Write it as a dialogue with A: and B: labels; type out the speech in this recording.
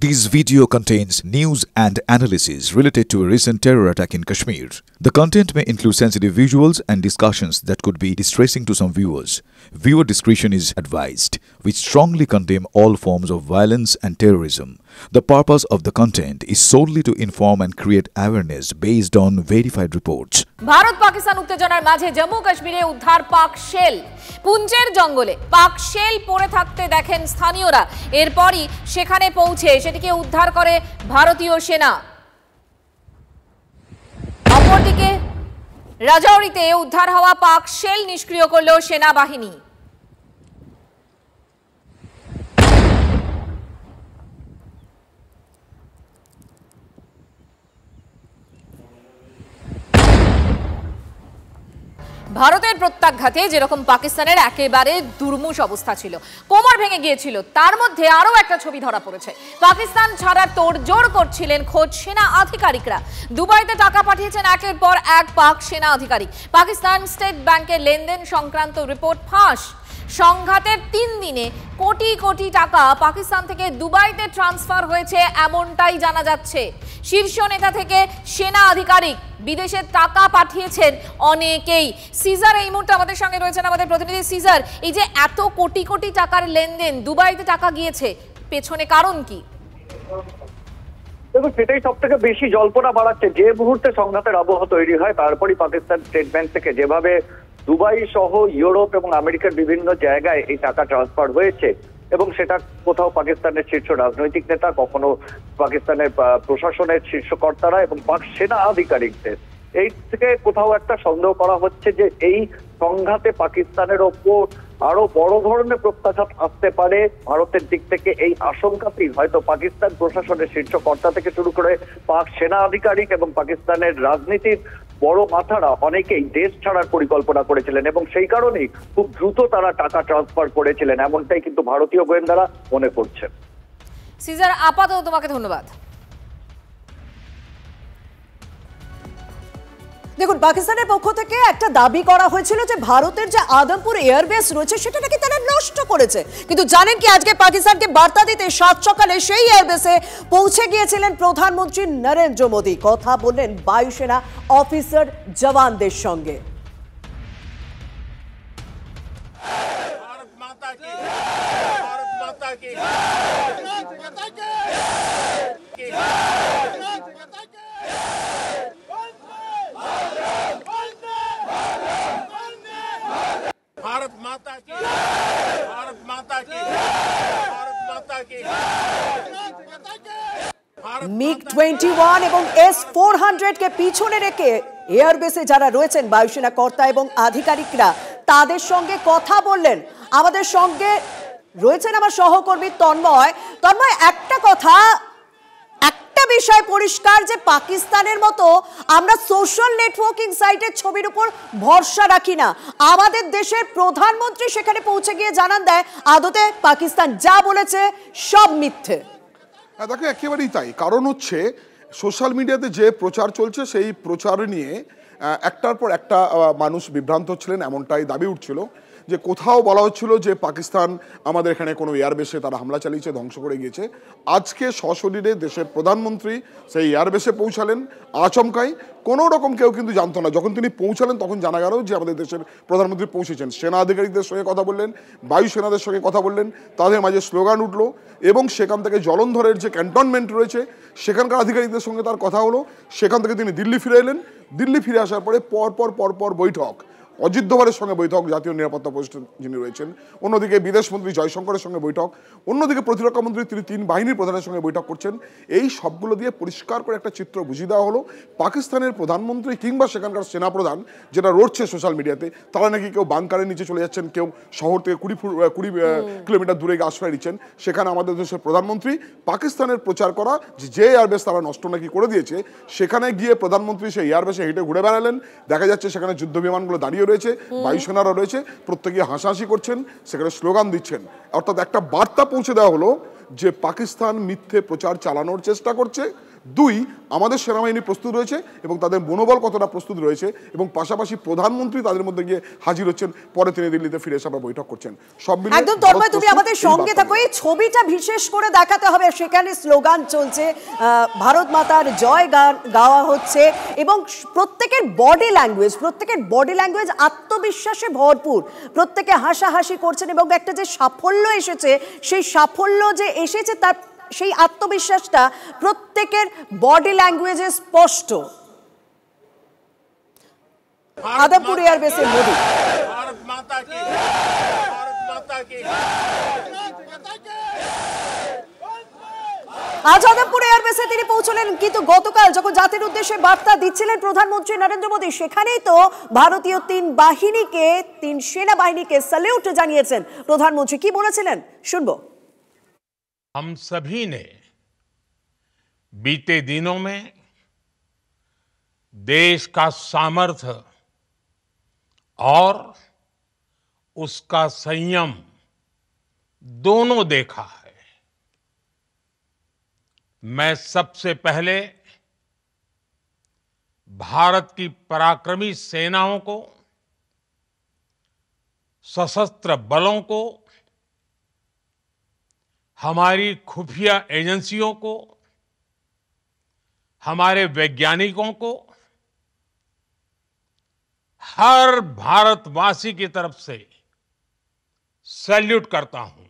A: This video contains news and analysis related to a recent terror attack in Kashmir. The content may include sensitive visuals and discussions that could be distressing to some viewers. Viewer discretion is advised. We strongly condemn all forms of violence and terrorism. The purpose of the content is solely to inform and create awareness based on verified reports.
B: Bharat Pakistan উত্তেজনার মাঝে জম্মু কাশ্মীরে উদ্ধার পাক shell. পুঞ্চের জঙ্গলে পাক shell পড়ে থাকতে দেখেন স্থানীয়রা। এরপরই সেখানে পৌঁছে সেটিকে উদ্ধার করে ভারতীয় সেনা। অপরদিকে রাজৌরিতে উদ্ধার হওয়া পাক শেল নিষ্ক্রিয় করল সেনাবাহিনী। ভারতের প্রত্যাঘাতে যেরকম পাকিস্তানের একেবারে দুর্মুষ অবস্থা ছিল, কোমর ভেঙে গিয়েছিল, তার মধ্যে আরো একটা ছবি ধরা পড়েছে। পাকিস্তান ছাড়ার তোড়জোড় করছিলেন খোদ সেনা আধিকারিকরা। দুবাইতে টাকা পাঠিয়েছেন একের পর এক পাক সেনা আধিকারিক। পাকিস্তান স্টেট ব্যাংকের লেনদেন সংক্রান্ত রিপোর্ট ফাঁস। সংঘাতের 3 দিনে কোটি কোটি টাকা পাকিস্তান থেকে দুবাইতে ট্রান্সফার হয়েছে এমনটাই জানা যাচ্ছে। শীর্ষ নেতা থেকে সেনা আধিকারিক বিদেশে টাকা পাঠিয়েছেন অনেকেই। সিজার এই মুহূর্তে আমাদের সঙ্গে রয়েছেন, আমাদের প্রতিনিধি সিজার। এই যে এত কোটি কোটি টাকার লেনদেন, দুবাইতে টাকা গিয়েছে, পেছনে কারণ কি?
C: দেখুন, সেটাই সব থেকে বেশি জল্পনা বাড়াচ্ছে। যে মুহূর্তে সংঘাতের আবহাওয়া তৈরি হয়, তারপরই পাকিস্তান স্টেট ব্যাংক থেকে যেভাবে দুবাই সহ ইউরোপ এবং আমেরিকার বিভিন্ন জায়গায় এই টাকা ট্রান্সফার হয়েছে, এবং সেটা কোথাও পাকিস্তানের শীর্ষ রাজনৈতিক নেতা, কখনো পাকিস্তানের প্রশাসনের শীর্ষ কর্তারা এবং পাক সেনা আধিকারিকদের, এই থেকে কোথাও একটা সন্দেহ করা হচ্ছে যে এই সংঘাতে পাকিস্তানের ওপর আরো বড় ধরনের প্রত্যাঘাত আসতে পারে। ভারতের দিক থেকে এই আশঙ্কাতেই হয়তো পাকিস্তান প্রশাসনের শীর্ষ কর্তা থেকে শুরু করে পাক সেনা আধিকারিক এবং পাকিস্তানের রাজনীতির বড় মাথারা অনেকেই দেশ ছাড়ার পরিকল্পনা করেছিলেন, এবং সেই কারণেই খুব দ্রুত তারা টাকা ট্রান্সফার করেছিলেন, এমনটাই কিন্তু ভারতীয় গোয়েন্দারা মনে করছেন।
B: সিজার, আপাতত তোমাকে ধন্যবাদ।
D: দেখুন, পাকিস্তানের পক্ষ থেকে একটা দাবি করা হয়েছিল যে ভারতের যে আদমপুর এয়ারবেস রয়েছে সেটা নাকি তারা নষ্ট করেছে, কিন্তু জানেন কি, আজকে পাকিস্তানকে বার্তা দিতে 7 সকালে সেই এয়ারবেসে পৌঁছে গিয়েছিলেন প্রধানমন্ত্রী নরেন্দ্র মোদী। কথা বললেন বায়ুসেনা অফিসার জওয়ানদের সঙ্গে।
E: भारत माता की, भारत माता की, भारत माता की।
D: MiG-21 এবং S-400 কে পিছনে রেখে এয়ারবেসে যারা রয়েছেন বায়ুসেনা কর্তা এবং আধিকারিকরা, তাদের সঙ্গে কথা বললেন। আমাদের সঙ্গে রয়েছেন আমার সহকর্মী তন্ময়। একটা কথা, একটা বিষয় পরিষ্কার যে পাকিস্তানের মতো আমরা সোশ্যাল নেটওয়ার্কিং সাইটের ছবির উপর ভরসা রাখি না। আমাদের দেশের প্রধানমন্ত্রী সেখানে পৌঁছে গিয়ে জানান দেয় আদতে পাকিস্তান যা বলেছে সব মিথ্যে।
F: দেখো, একেবারেই তাই। কারণ হচ্ছে সোশ্যাল মিডিয়াতে যে প্রচার চলছে সেই প্রচার নিয়ে একটার পর একটা মানুষ বিভ্রান্ত হচ্ছিলেন, এমনটাই দাবি উঠছিল যে কোথাও বলা হচ্ছিল যে পাকিস্তান আমাদের এখানে কোনো এয়ারবেসে তারা হামলা চালিয়েছে, ধ্বংস করে গিয়েছে। আজকে সশরীরে দেশের প্রধানমন্ত্রী সেই এয়ারবেসে পৌঁছালেন আচমকাই। কোনো রকম কেউ কিন্তু জানতো না। যখন তিনি পৌঁছালেন তখন জানা গেল যে আমাদের দেশের প্রধানমন্ত্রী পৌঁছেছেন। সেনা আধিকারিকদের সঙ্গে কথা বললেন, বায়ুসেনাদের সঙ্গে কথা বললেন, তাদের মাঝে স্লোগান উঠলো, এবং সেখান থেকে জলন্ধরের যে ক্যান্টনমেন্ট রয়েছে সেখানকার আধিকারিকদের সঙ্গে তার কথা হলো। সেখান থেকে তিনি দিল্লি ফিরে এলেন। দিল্লি ফিরে আসার পরে পরপর বৈঠক, অজিত দোভালের সঙ্গে বৈঠক, জাতীয় নিরাপত্তা উপদেষ্টা যিনি রয়েছেন, অন্যদিকে বিদেশমন্ত্রী জয়শঙ্করের সঙ্গে বৈঠক, অন্যদিকে প্রতিরক্ষা মন্ত্রী তিনি 3 বাহিনীর প্রধানের সঙ্গে বৈঠক করছেন। এই সবগুলো দিয়ে পরিষ্কার করে একটা চিত্র বুঝিয়ে দেওয়া হলো পাকিস্তানের প্রধানমন্ত্রী কিংবা সেখানকার সেনাপ্রধান, যেটা রটছে সোশ্যাল মিডিয়াতে, তারা নাকি কেউ বাংকারের নিচে চলে যাচ্ছেন, কেউ শহর থেকে 20 কিলোমিটার দূরে গিয়ে আশ্রয় নিচ্ছেন। সেখানে আমাদের দেশের প্রধানমন্ত্রী পাকিস্তানের প্রচার করা যে এয়ারবেস তারা নষ্ট নাকি করে দিয়েছে, সেখানে গিয়ে প্রধানমন্ত্রী সেই এয়ারবেসে হেঁটে ঘুরে বেড়ালেন। দেখা যাচ্ছে সেখানে যুদ্ধ বিমানগুলো দাঁড়িয়ে রয়েছে, বায়ুসেনারা রয়েছে, প্রত্যেকে হাসাহাসি করছেন, সেখানে স্লোগান দিচ্ছেন। অর্থাৎ একটা বার্তা পৌঁছে দেওয়া হলো যে পাকিস্তান মিথ্যে প্রচার চালানোর চেষ্টা করছে, দুই, আমাদের সেনাবাহিনী প্রস্তুত রয়েছে এবং তাদের মনোবল কতটা প্রস্তুত রয়েছে, এবং পাশাপাশি প্রধানমন্ত্রী তাদের মধ্যে গিয়ে হাজির হচ্ছেন, পরে তিনি দিল্লিতে ফিরে এসে আবার বৈঠক করছেন। সব মিলিয়ে
D: একদম তন্ময়, তুমি আমাদের সঙ্গে থাকো। এই ছবিটা বিশেষ করে দেখাতে হবে, সেখানে স্লোগান চলছে, ভারত মাতার জয় গান গাওয়া হচ্ছে, এবং প্রত্যেকের বডি ল্যাঙ্গুয়েজ আত্মবিশ্বাসে ভরপুর, প্রত্যেকে হাসাহাসি করছেন, এবং একটা যে সাফল্য এসেছে, সেই সাফল্য যে এসেছে তার সেই আত্মবিশ্বাসটা প্রত্যেকের বডি ল্যাঙ্গুয়েজে স্পষ্ট। আদমপুর এয়ারবেসের মোদি,
E: भारत माता की, भारत माता की।
D: আজ আদমপুর এয়ারবেসে তিনি পৌঁছলেন, কিন্তু গতকাল যখন জাতির উদ্দেশ্যে বার্তা দিচ্ছিলেন প্রধানমন্ত্রী নরেন্দ্র মোদী, সেখানেই তো ভারতীয় তিন সেনাবাহিনীকে স্যালিউট জানিয়েছেন প্রধানমন্ত্রী। কি বলেছিলেন শুনবো।
E: हम सभी ने बीते दिनों में देश का सामर्थ्य और उसका संयम दोनों देखा है। मैं सबसे पहले भारत की पराक्रमी सेनाओं को, सशस्त्र बलों को, हमारी खुफिया एजेंसियों को, हमारे वैज्ञानिकों को, हर भारतवासी की तरफ से सैल्यूट करता हूं।